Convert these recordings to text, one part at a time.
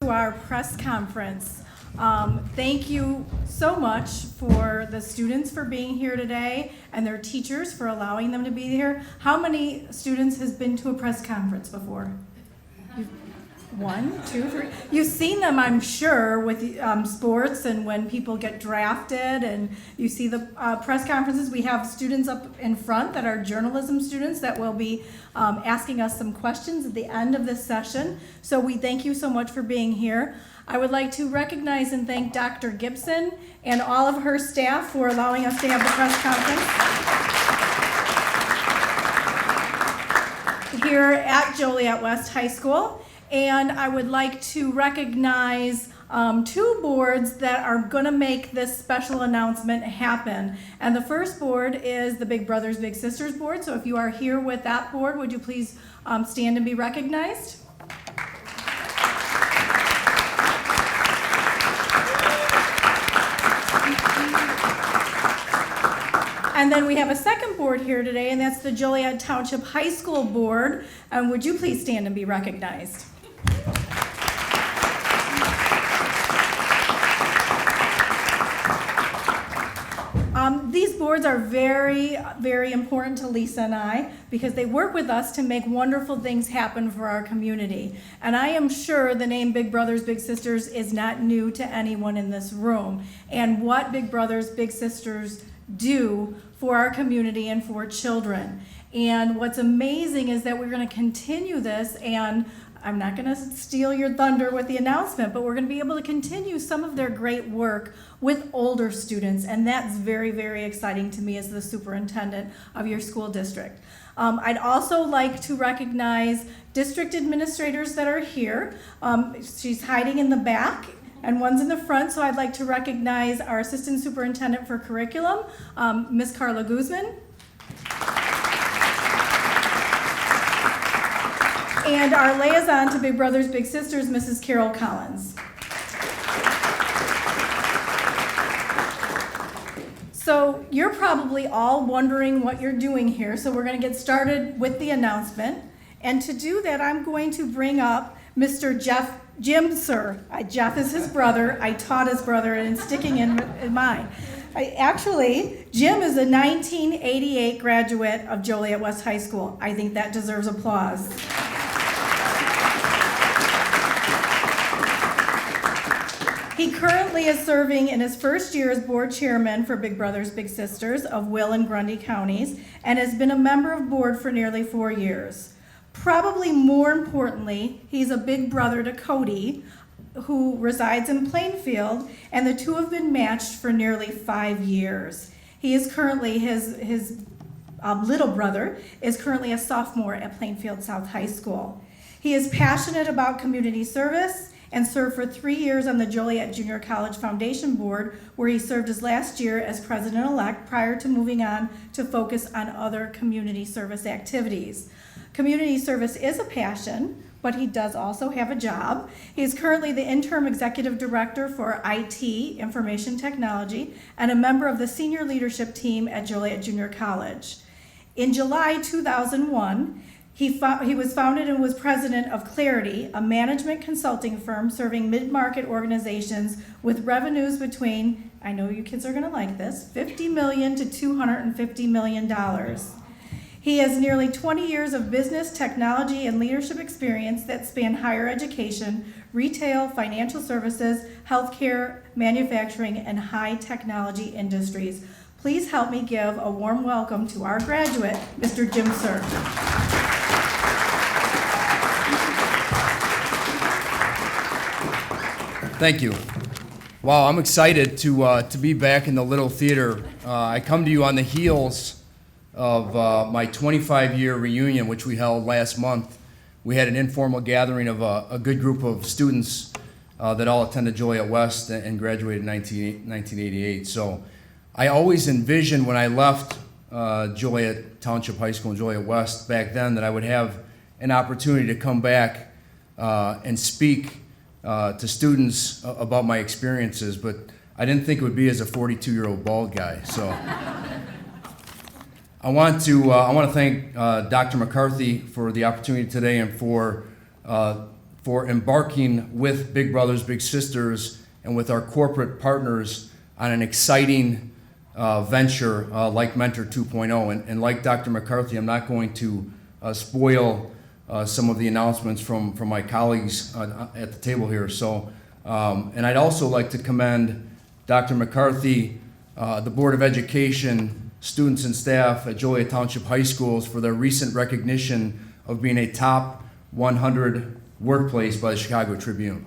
To our press conference. Thank you so much for the students for being here today and their teachers for allowing them to be here. How many students has been to a press conference before? One, two, three. You've seen them, I'm sure, with sports and when people get drafted, and you see the press conferences. We have students up in front that are journalism students that will be asking us some questions at the end of this session. So we thank you so much for being here. I would like to recognize and thank Dr. Gibson and all of her staff for allowing us to have the press conference here at Joliet West High School. And I would like to recognize two boards that are going to make this special announcement happen. And the first board is the Big Brothers Big Sisters board. So if you are here with that board, would you please stand and be recognized? And then we have a second board here today, and that's the Joliet Township High School board. Would you please stand and be recognized? These boards are very, very important to Lisa and I because they work with us to make wonderful things happen for our community. And I am sure the name Big Brothers Big Sisters is not new to anyone in this room. And what Big Brothers Big Sisters do for our community and for children. And what's amazing is that we're going to continue this, and I'm not going to steal your thunder with the announcement, but we're going to be able to continue some of their great work with older students, and that's very, very exciting to me as the superintendent of your school district. I'd also like to recognize district administrators that are here. She's hiding in the back, and one's in the front, so I'd like to recognize our Assistant Superintendent for Curriculum, Ms. Carla Guzman. And our liaison to Big Brothers Big Sisters, Mrs. Carol Collins. So you're probably all wondering what you're doing here, so we're going to get started with the announcement. And to do that, I'm going to bring up Mr. Jim Sir. Jeff is his brother. I taught his brother, and it's sticking in mine. Actually, Jim is a 1988 graduate of Joliet West High School. I think that deserves applause. He currently is serving in his first year as board chairman for Big Brothers Big Sisters of Will and Grundy counties, and has been a member of board for nearly 4 years. Probably more importantly, he's a big brother to Cody, who resides in Plainfield, and the two have been matched for nearly 5 years. He is currently, his little brother is currently a sophomore at Plainfield South High School. He is passionate about community service and served for 3 years on the Joliet Junior College Foundation Board, where he served his last year as president-elect prior to moving on to focus on other community service activities. Community service is a passion, but he does also have a job. He is currently the interim executive director for IT, information technology, and a member of the senior leadership team at Joliet Junior College. In July 2001, he was founded and was president of Clarity, a management consulting firm serving mid-market organizations with revenues between, I know you kids are going to like this, $50 million to $250 million. He has nearly 20 years of business, technology, and leadership experience that span higher education, retail, financial services, healthcare, manufacturing, and high technology industries. Please help me give a warm welcome to our graduate, Mr. Jim Sir. Thank you. Wow, I'm excited to be back in the Little Theater. I come to you on the heels of my 25-year reunion, which we held last month. We had an informal gathering of a good group of students that all attended Joliet West and graduated in 1988. So I always envisioned when I left Joliet Township High School and Joliet West back then that I would have an opportunity to come back and speak to students about my experiences, but I didn't think it would be as a 42-year-old bald guy. So I want to thank Dr. McCarthy for the opportunity today and for for embarking with Big Brothers Big Sisters and with our corporate partners on an exciting venture like Mentor 2.0. And like Dr. McCarthy, I'm not going to spoil some of the announcements from my colleagues at the table here. So, and I'd also like to commend Dr. McCarthy, the Board of Education, students and staff at Joliet Township High Schools for their recent recognition of being a top 100 workplace by the Chicago Tribune.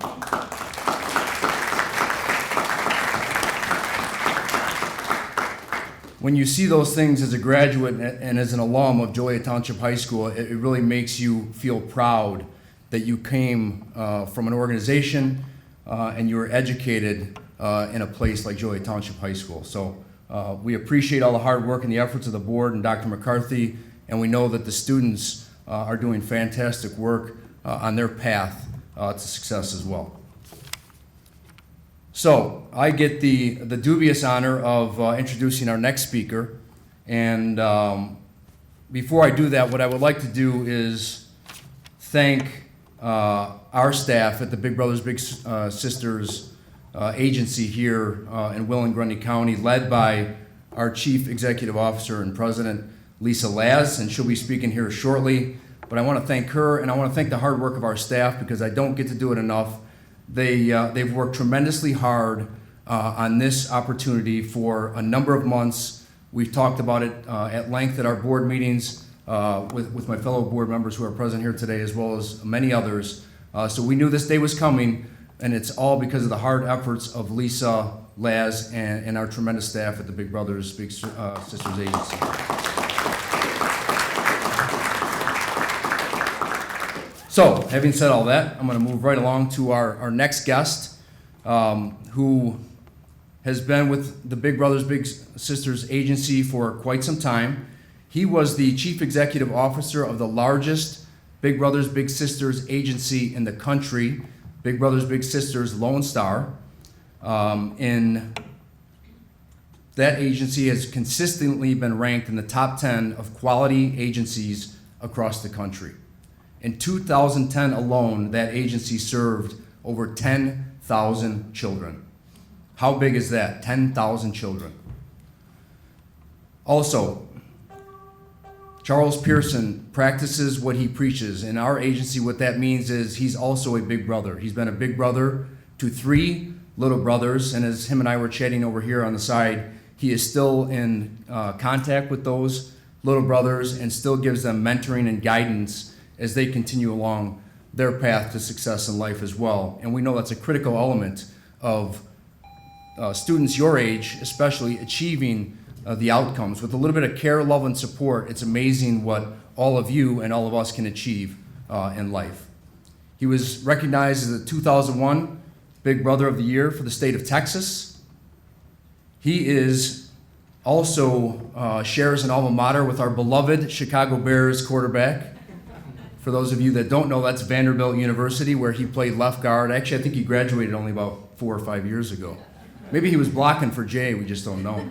When you see those things as a graduate and as an alum of Joliet Township High School, it really makes you feel proud that you came from an organization and you were educated in a place like Joliet Township High School. So we appreciate all the hard work and the efforts of the board and Dr. McCarthy, and we know that the students are doing fantastic work on their path to success as well. So I get the dubious honor of introducing our next speaker, and before I do that, what I would like to do is thank our staff at the Big Brothers Big Sisters agency here in Will and Grundy County, led by our Chief Executive Officer and President, Lisa Laz, and she'll be speaking here shortly. But I want to thank her, and I want to thank the hard work of our staff because I don't get to do it enough. They've worked tremendously hard on this opportunity for a number of months. We've talked about it at length at our board meetings with my fellow board members who are present here today, as well as many others. So we knew this day was coming, and it's all because of the hard efforts of Lisa, Laz, and our tremendous staff at the Big Brothers Big Sisters Agency. So, having said all that, I'm going to move right along to our next guest, who has been with the Big Brothers Big Sisters agency for quite some time. He was the Chief Executive Officer of the largest Big Brothers Big Sisters agency in the country, Big Brothers Big Sisters Lone Star. In that agency has consistently been ranked in the top 10 of quality agencies across the country. In 2010 alone, that agency served over 10,000 children. How big is that? 10,000 children. Also, Charles Pearson practices what he preaches. In our agency, what that means is he's also a big brother. He's been a big brother to 3 little brothers, and as him and I were chatting over here on the side, he is still in contact with those little brothers and still gives them mentoring and guidance as they continue along their path to success in life as well. And we know that's a critical element of students your age, especially achieving the outcomes. With a little bit of care, love, and support, it's amazing what all of you and all of us can achieve in life. He was recognized as the 2001 Big Brother of the Year for the state of Texas. He is also shares an alma mater with our beloved Chicago Bears quarterback. For those of you that don't know, that's Vanderbilt University, where he played left guard. Actually, I think he graduated only about 4 or 5 years ago. Maybe he was blocking for Jay, we just don't know.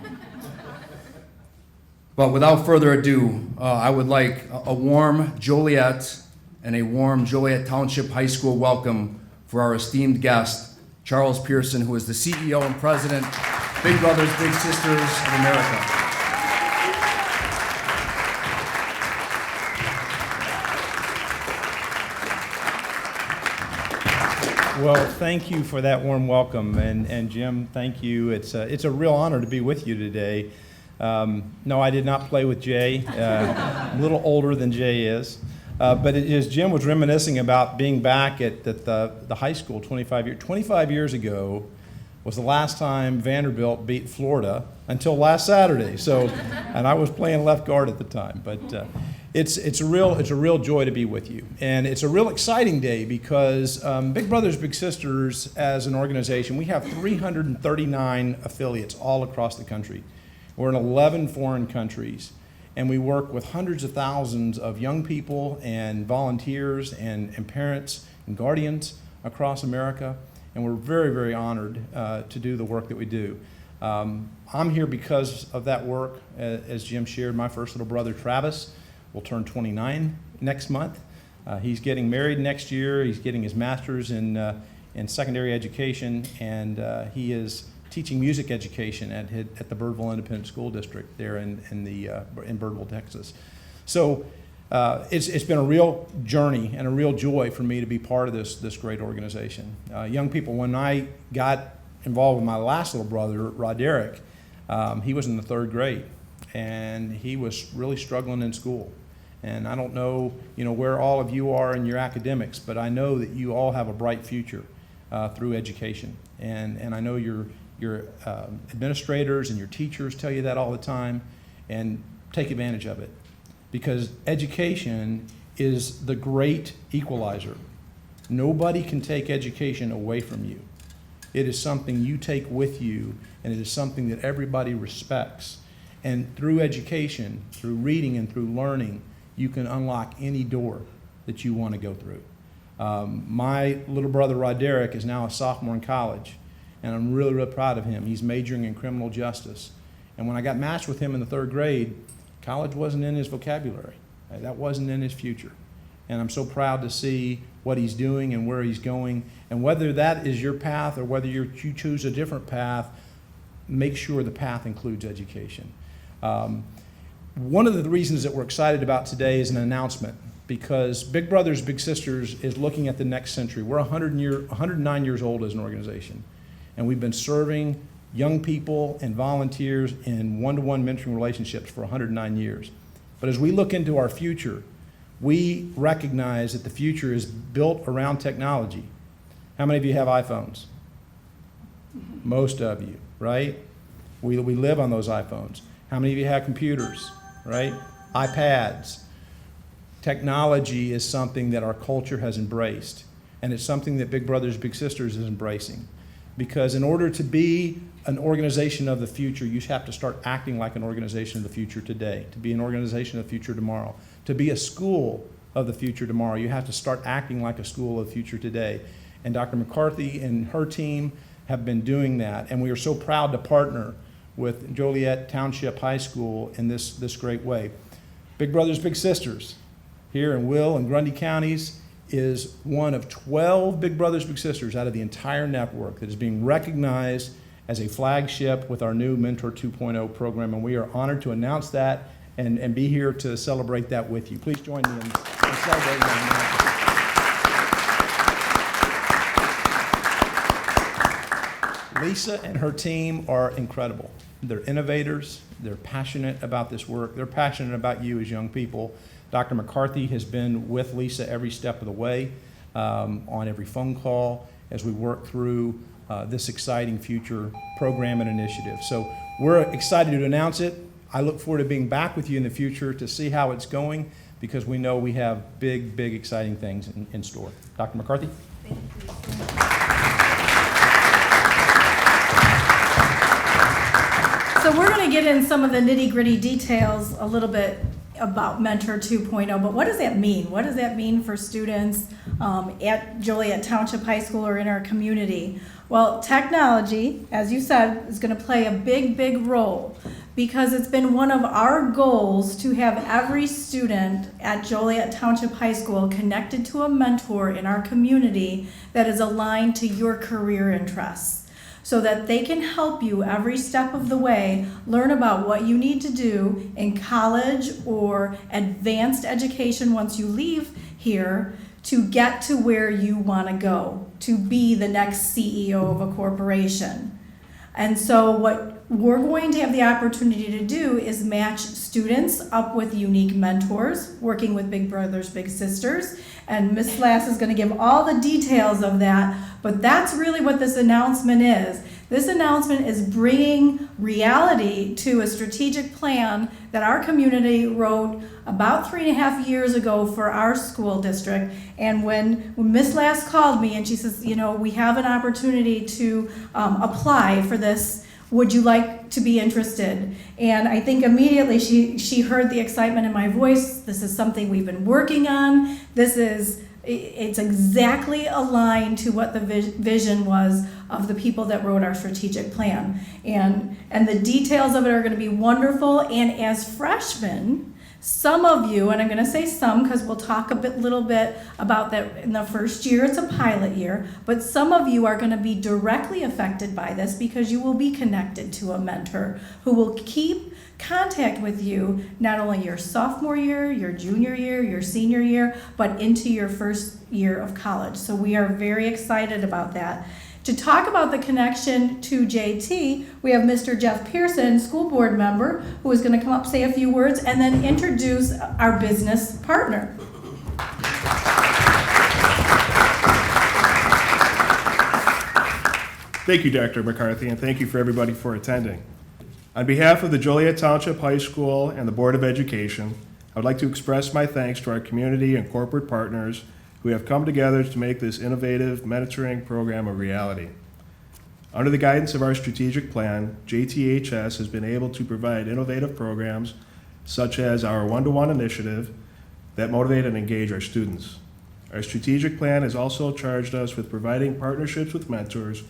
But without further ado, I would like a warm Joliet and a warm Joliet Township High School welcome for our esteemed guest, Charles Pearson, who is the CEO and President, Big Brothers Big Sisters of America. Well, thank you for that warm welcome, and Jim, thank you. It's a real honor to be with you today. No, I did not play with Jay. I'm a little older than Jay is, but as Jim was reminiscing about being back at the high school 25 years ago was the last time Vanderbilt beat Florida until last Saturday. So, and I was playing left guard at the time, but. It's a real joy to be with you, and it's a real exciting day because Big Brothers Big Sisters, as an organization, we have 339 affiliates all across the country. We're in 11 foreign countries, and we work with hundreds of thousands of young people and volunteers and parents and guardians across America, and we're very, very honored to do the work that we do. I'm here because of that work. As Jim shared, my first little brother, Travis, will turn 29 next month. He's getting married next year. He's getting his master's in secondary education, and he is teaching music education at the Birdville Independent School District there in Birdville, Texas. So it's been a real journey and a real joy for me to be part of this great organization. Young people, when I got involved with my last little brother, Roderick, he was in the 3rd grade, and he was really struggling in school. And I don't know, where all of you are in your academics, but I know that you all have a bright future through education. And I know your administrators and your teachers tell you that all the time, and take advantage of it. Because education is the great equalizer. Nobody can take education away from you. It is something you take with you, and it is something that everybody respects. And through education, through reading and through learning, you can unlock any door that you want to go through. My little brother Roderick is now a sophomore in college, and I'm really, really proud of him. He's majoring in criminal justice. And when I got matched with him in the 3rd grade, college wasn't in his vocabulary. That wasn't in his future. And I'm so proud to see what he's doing and where he's going. And whether that is your path or whether you choose a different path, make sure the path includes education. One of the reasons that we're excited about today is an announcement, because Big Brothers Big Sisters is looking at the next century. We're 109 years old as an organization, and we've been serving young people and volunteers in one-to-one mentoring relationships for 109 years. But as we look into our future, we recognize that the future is built around technology. How many of you have iPhones? Most of you, right? We live on those iPhones. How many of you have computers, right? iPads. Technology is something that our culture has embraced, and it's something that Big Brothers Big Sisters is embracing. Because in order to be an organization of the future, you have to start acting like an organization of the future today. To be an organization of the future tomorrow. To be a school of the future tomorrow, you have to start acting like a school of the future today. And Dr. McCarthy and her team have been doing that, and we are so proud to partner with Joliet Township High School in this great way. Big Brothers Big Sisters here in Will and Grundy counties is one of 12 Big Brothers Big Sisters out of the entire network that is being recognized as a flagship with our new Mentor 2.0 program, and we are honored to announce that and be here to celebrate that with you. Please join me in celebrating that. Lisa and her team are incredible. They're innovators. They're passionate about this work. They're passionate about you as young people. Dr. McCarthy has been with Lisa every step of the way, on every phone call as we work through this exciting future program and initiative. So we're excited to announce it. I look forward to being back with you in the future to see how it's going, because we know we have big, big, exciting things in store. Dr. McCarthy? Thank you. So we're going to get in some of the nitty-gritty details a little bit about Mentor 2.0, but what does that mean? What does that mean for students at Joliet Township High School or in our community? Well, technology, as you said, is going to play a big, big role, because it's been one of our goals to have every student at Joliet Township High School connected to a mentor in our community that is aligned to your career interests, so that they can help you every step of the way learn about what you need to do in college or advanced education once you leave here to get to where you want to go, to be the next CEO of a corporation. And so what we're going to have the opportunity to do is match students up with unique mentors, working with Big Brothers Big Sisters. And Ms. Lass is going to give all the details of that, but that's really what this announcement is. This announcement is bringing reality to a strategic plan that our community wrote about 3.5 years ago for our school district. And when Ms. Lass called me and she says, you know, we have an opportunity to apply for this. Would you like to be interested? And I think immediately she heard the excitement in my voice. This is something we've been working on. It's exactly aligned to what the vision was of the people that wrote our strategic plan. And the details of it are going to be wonderful. And as freshmen, Some of you, and I'm going to say some because we'll talk little bit about that in the first year, it's a pilot year, but some of you are going to be directly affected by this because you will be connected to a mentor who will keep contact with you not only your sophomore year, your junior year, your senior year, but into your first year of college. So we are very excited about that. To talk about the connection to JT, we have Mr. Jeff Pearson, school board member, who is going to come up, say a few words, and then introduce our business partner. Thank you, Dr. McCarthy, and thank you for everybody for attending. On behalf of the Joliet Township High School and the Board of Education, I would like to express my thanks to our community and corporate partners who have come together to make this innovative mentoring program a reality. Under the guidance of our strategic plan, JTHS has been able to provide innovative programs such as our one-to-one initiative that motivate and engage our students. Our strategic plan has also charged us with providing partnerships with mentors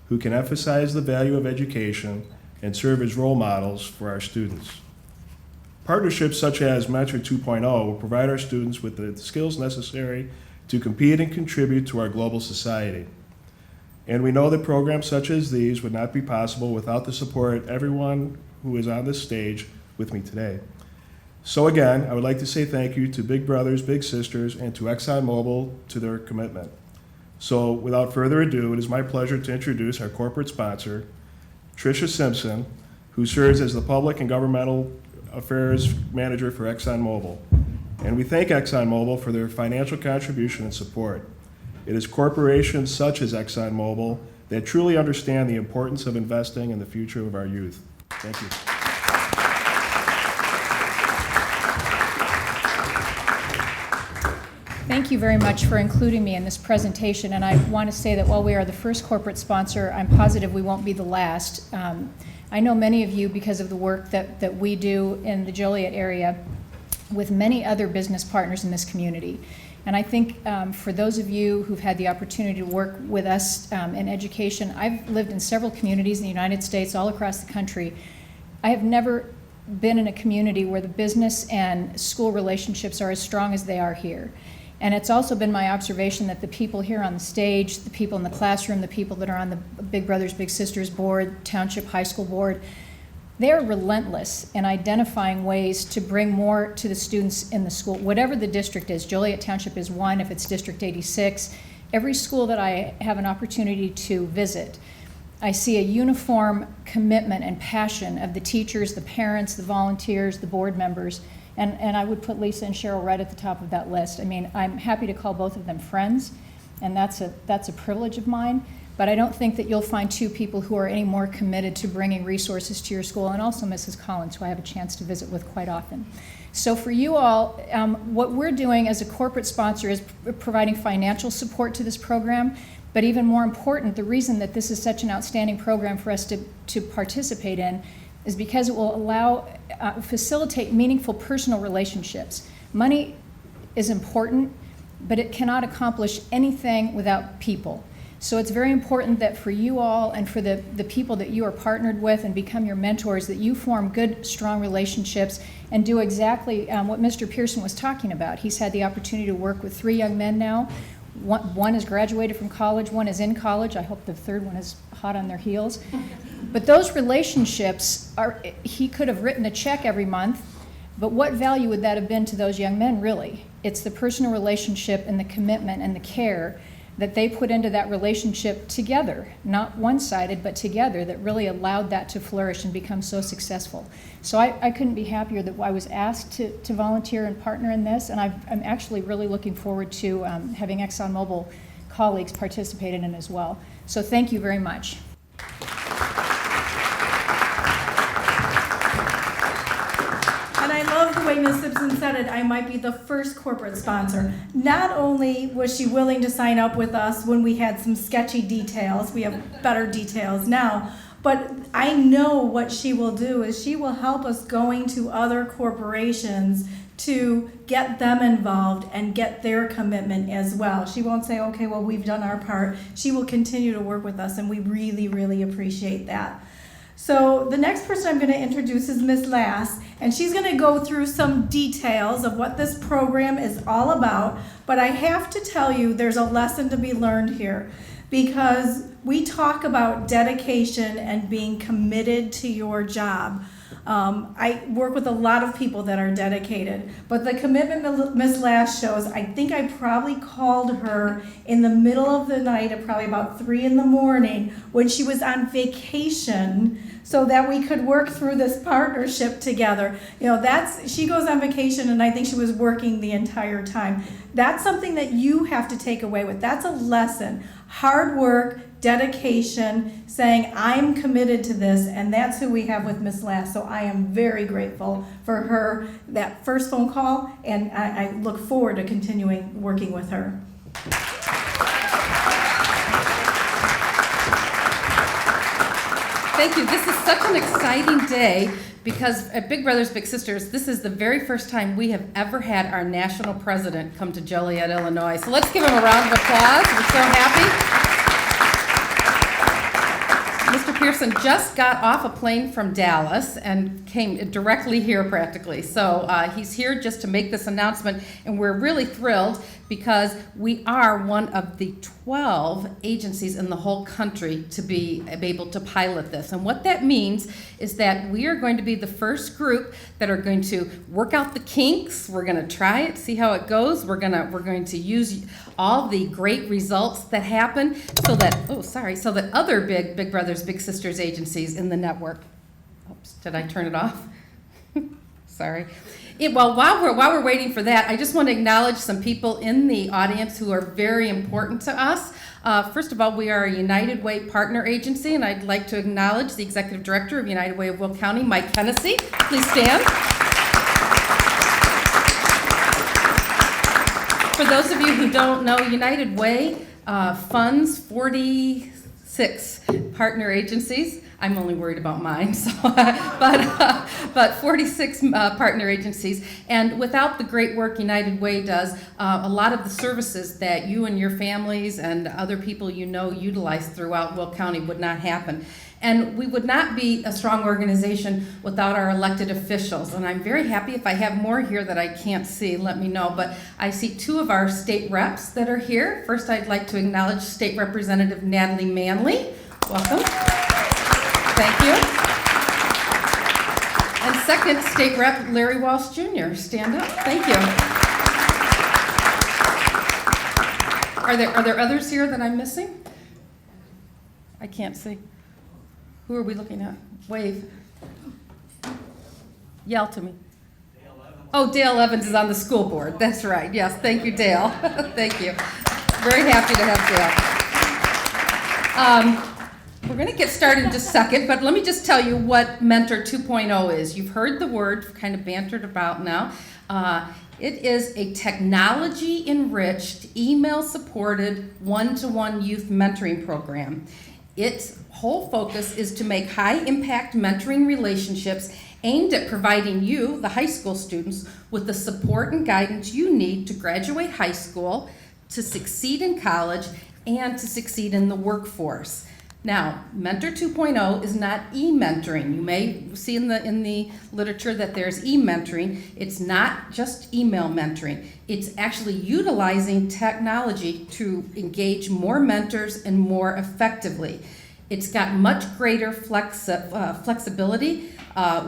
who can emphasize the value of education and serve as role models for our students. Partnerships such as Mentor2.0 will provide our students with the skills necessary to compete and contribute to our global society. And we know that programs such as these would not be possible without the support of everyone who is on this stage with me today. So again, I would like to say thank you to Big Brothers, Big Sisters, and to ExxonMobil to their commitment. So without further ado, it is my pleasure to introduce our corporate sponsor, Tricia Simpson, who serves as the Public and Governmental Affairs Manager for ExxonMobil. And we thank ExxonMobil for their financial contribution and support. It is corporations such as ExxonMobil that truly understand the importance of investing in the future of our youth. Thank you. Thank you very much for including me in this presentation, and I want to say that while we are the first corporate sponsor, I'm positive we won't be the last. I know many of you because of the work that we do in the Joliet area with many other business partners in this community. And I think for those of you who've had the opportunity to work with us in education, I've lived in several communities in the United States, all across the country. I have never been in a community where the business and school relationships are as strong as they are here. And it's also been my observation that the people here on the stage, the people in the classroom, the people that are on the Big Brothers Big Sisters board, Township High School board, they're relentless in identifying ways to bring more to the students in the school, whatever the district is. Joliet Township is one, if it's District 86. Every school that I have an opportunity to visit, I see a uniform commitment and passion of the teachers, the parents, the volunteers, the board members, and I would put Lisa and Cheryl right at the top of that list. I mean, I'm happy to call both of them friends, and that's a privilege of mine. But I don't think that you'll find two people who are any more committed to bringing resources to your school, and also Mrs. Collins, who I have a chance to visit with quite often. So for you all, what we're doing as a corporate sponsor is providing financial support to this program, but even more important, the reason that this is such an outstanding program for us to participate in is because it will allow, facilitate meaningful personal relationships. Money is important, but it cannot accomplish anything without people. So it's very important that for you all and for the people that you are partnered with and become your mentors, that you form good, strong relationships and do exactly what Mr. Pearson was talking about. He's had the opportunity to work with 3 young men now. One has graduated from college, one is in college. I hope the third one is hot on their heels. But those relationships, he could have written a check every month, but what value would that have been to those young men, really? It's the personal relationship and the commitment and the care that they put into that relationship together, not one-sided, but together, that really allowed that to flourish and become so successful. So I couldn't be happier that I was asked to volunteer and partner in this, and I'm actually really looking forward to having ExxonMobil colleagues participate in it as well. So thank you very much. And I love the way Ms. Simpson said it, I might be the first corporate sponsor. Not only was she willing to sign up with us when we had some sketchy details, we have better details now, but I know what she will do is she will help us going to other corporations to get them involved and get their commitment as well. She won't say, okay, well, we've done our part. She will continue to work with us, and we really, really appreciate that. So the next person I'm going to introduce is Ms. Lass, and she's going to go through some details of what this program is all about. But I have to tell you, there's a lesson to be learned here, because we talk about dedication and being committed to your job. I work with a lot of people that are dedicated, but the commitment Ms. Lass shows, I think I probably called her in the middle of the night at probably about 3 in the morning when she was on vacation so that we could work through this partnership together. You know, she goes on vacation and I think she was working the entire time. That's something that you have to take away with. That's a lesson. Hard work, dedication, saying I'm committed to this, and that's who we have with Ms. Lass. So I am very grateful for her, that first phone call, and I look forward to continuing working with her. Thank you. This is such an exciting day because at Big Brothers Big Sisters, this is the very first time we have ever had our national president come to Joliet, Illinois. So let's give him a round of applause. We're so happy. Mr. Pearson just got off a plane from Dallas and came directly here practically. So he's here just to make this announcement, and we're really thrilled because we are one of the 12 agencies in the whole country to be able to pilot this. And what that means is that we are going to be the first group that are going to work out the kinks. We're going to try it, see how it goes. We're going to use all the great results that happen so that other Big Brothers Big Sisters agencies in the network. Oops, did I turn it off? Sorry. While we're waiting for that, I just want to acknowledge some people in the audience who are very important to us. First of all, we are a United Way partner agency, and I'd like to acknowledge the Executive Director of United Way of Will County, Mike Hennessy. Please stand. For those of you who don't know, United Way funds 46 partner agencies. I'm only worried about mine, so, but 46 partner agencies. And without the great work United Way does, a lot of the services that you and your families and other people you know utilize throughout Will County would not happen. And we would not be a strong organization without our elected officials. And I'm very happy. If I have more here that I can't see, let me know. But I see 2 of our state reps that are here. First, I'd like to acknowledge State Representative Natalie Manley. Welcome. Thank you. And second, State Rep Larry Walsh Jr. Stand up. Thank you. Are there others here that I'm missing? I can't see. Who are we looking at? Wave. Yell to me. Oh, Dale Evans is on the school board. That's right. Yes, thank you, Dale. Thank you. Very happy to have Dale. We're going to get started in just a second, but let me just tell you what Mentor 2.0 is. You've heard the word kind of bantered about now. It is a technology-enriched, email-supported, one-to-one youth mentoring program. Its whole focus is to make high-impact mentoring relationships aimed at providing you, the high school students, with the support and guidance you need to graduate high school, to succeed in college, and to succeed in the workforce. Now, Mentor 2.0 is not e-mentoring. You may see in the literature that there's e-mentoring. It's not just email mentoring. It's actually utilizing technology to engage more mentors and more effectively. It's got much greater flexibility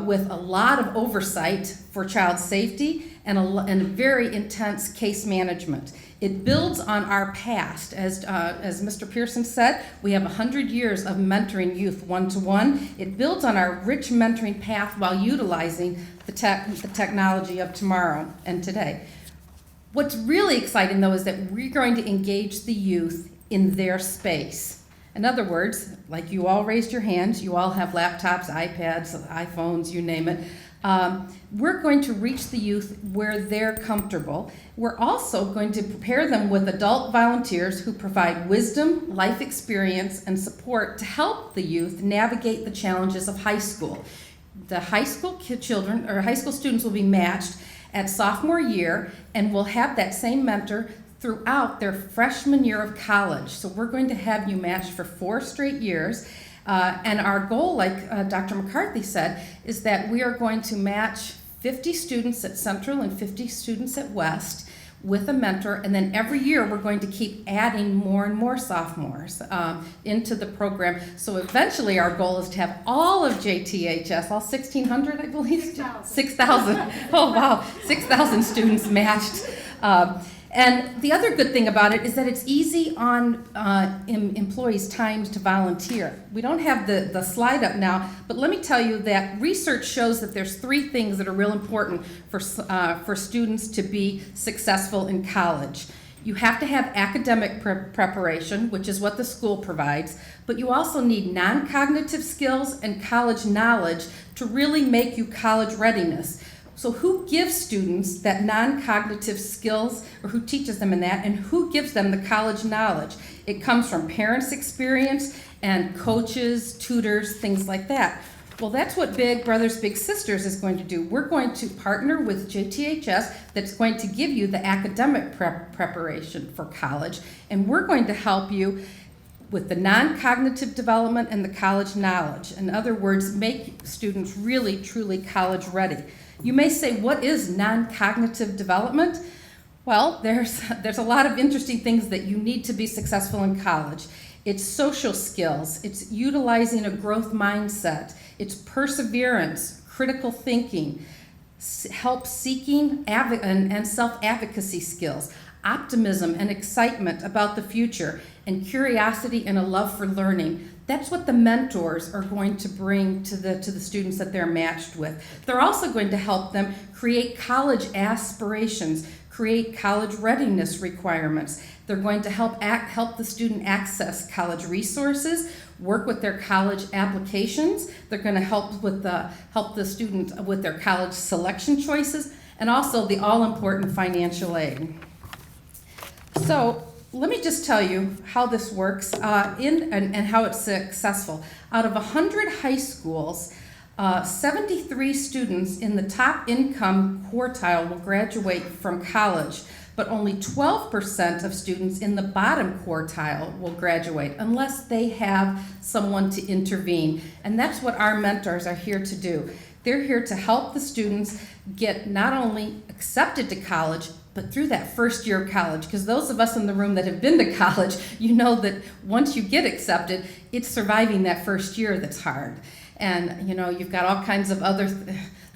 with a lot of oversight for child safety and very intense case management. It builds on our past. As Mr. Pearson said, we have 100 years of mentoring youth one-to-one. It builds on our rich mentoring path while utilizing the technology of tomorrow and today. What's really exciting, though, is that we're going to engage the youth in their space. In other words, like you all raised your hands, you all have laptops, iPads, iPhones, you name it. We're going to reach the youth where they're comfortable. We're also going to prepare them with adult volunteers who provide wisdom, life experience, and support to help the youth navigate the challenges of high school. The high school children or high school students will be matched at sophomore year and will have that same mentor throughout their freshman year of college. So we're going to have you matched for 4 straight years. And our goal, like Dr. McCarthy said, is that we are going to match 50 students at Central and 50 students at West with a mentor, and then every year we're going to keep adding more and more sophomores into the program. So eventually our goal is to have all of JTHS, all 1,600, I believe? 6,000. Oh, wow, 6,000 students matched. And the other good thing about it is that it's easy on employees' times to volunteer. We don't have the slide up now, but let me tell you that research shows that there's 3 things that are real important for students to be successful in college. You have to have academic preparation, which is what the school provides, but you also need non-cognitive skills and college knowledge to really make you college readiness. So who gives students that non-cognitive skills, or who teaches them in that, and who gives them the college knowledge? It comes from parents' experience and coaches, tutors, things like that. Well, that's what Big Brothers Big Sisters is going to do. We're going to partner with JTHS that's going to give you the academic preparation for college, and we're going to help you with the non-cognitive development and the college knowledge. In other words, make students really, truly college ready. You may say, what is non-cognitive development? Well, there's a lot of interesting things that you need to be successful in college. It's social skills, it's utilizing a growth mindset, it's perseverance, critical thinking, help seeking and self-advocacy skills, optimism and excitement about the future, and curiosity and a love for learning. That's what the mentors are going to bring to the students that they're matched with. They're also going to help them create college aspirations, create college readiness requirements. They're going to help the student access college resources, work with their college applications. They're going to help the student with their college selection choices, and also the all-important financial aid. So let me just tell you how this works and how it's successful. Out of 100 high schools, 73 students in the top income quartile will graduate from college, but only 12% of students in the bottom quartile will graduate unless they have someone to intervene. And that's what our mentors are here to do. They're here to help the students get not only accepted to college, but through that first year of college, because those of us in the room that have been to college, you know that once you get accepted, it's surviving that first year that's hard. And you've got all kinds of other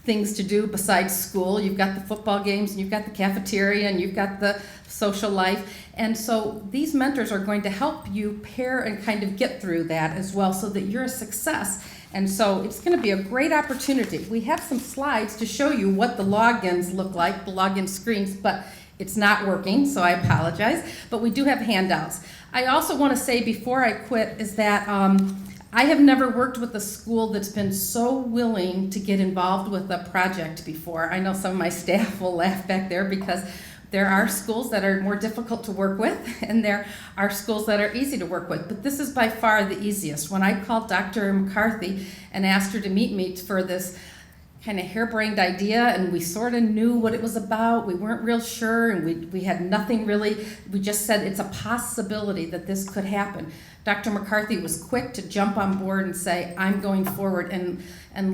things to do besides school. You've got the football games, and you've got the cafeteria, and you've got the social life. And so these mentors are going to help you pair and kind of get through that as well, so that you're a success. And so it's going to be a great opportunity. We have some slides to show you what the logins look like, the login screens, but it's not working, so I apologize. But we do have handouts. I also want to say before I quit is that I have never worked with a school that's been so willing to get involved with a project before. I know some of my staff will laugh back there because there are schools that are more difficult to work with, and there are schools that are easy to work with, but this is by far the easiest. When I called Dr. McCarthy and asked her to meet me for this kind of harebrained idea, and we sort of knew what it was about, we weren't real sure, and we had nothing really, we just said it's a possibility that this could happen. Dr. McCarthy was quick to jump on board and say, I'm going forward, and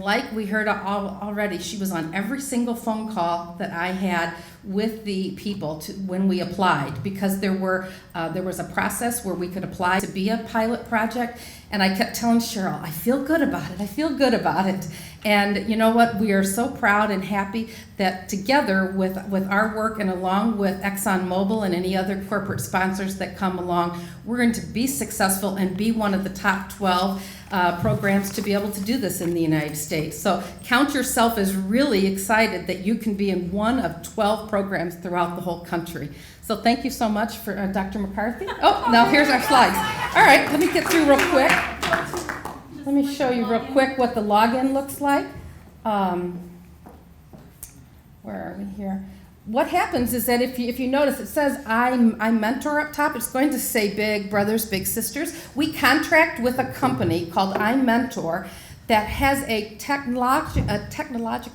like we heard already, she was on every single phone call that I had with the people when we applied, because there was a process where we could apply to be a pilot project, and I kept telling Cheryl, I feel good about it, I feel good about it. And you know what, we are so proud and happy that together with our work and along with ExxonMobil and any other corporate sponsors that come along, we're going to be successful and be one of the top 12 programs to be able to do this in the United States. So count yourself as really excited that you can be in one of 12 programs throughout the whole country. So thank you so much for Dr. McCarthy. Oh, now here's our slides. All right, let me get through real quick. Let me show you real quick what the login looks like. Where are we here? What happens is that if you notice, it says I mentor up top. It's going to say Big Brothers, Big Sisters. We contract with a company called I Mentor that has a technological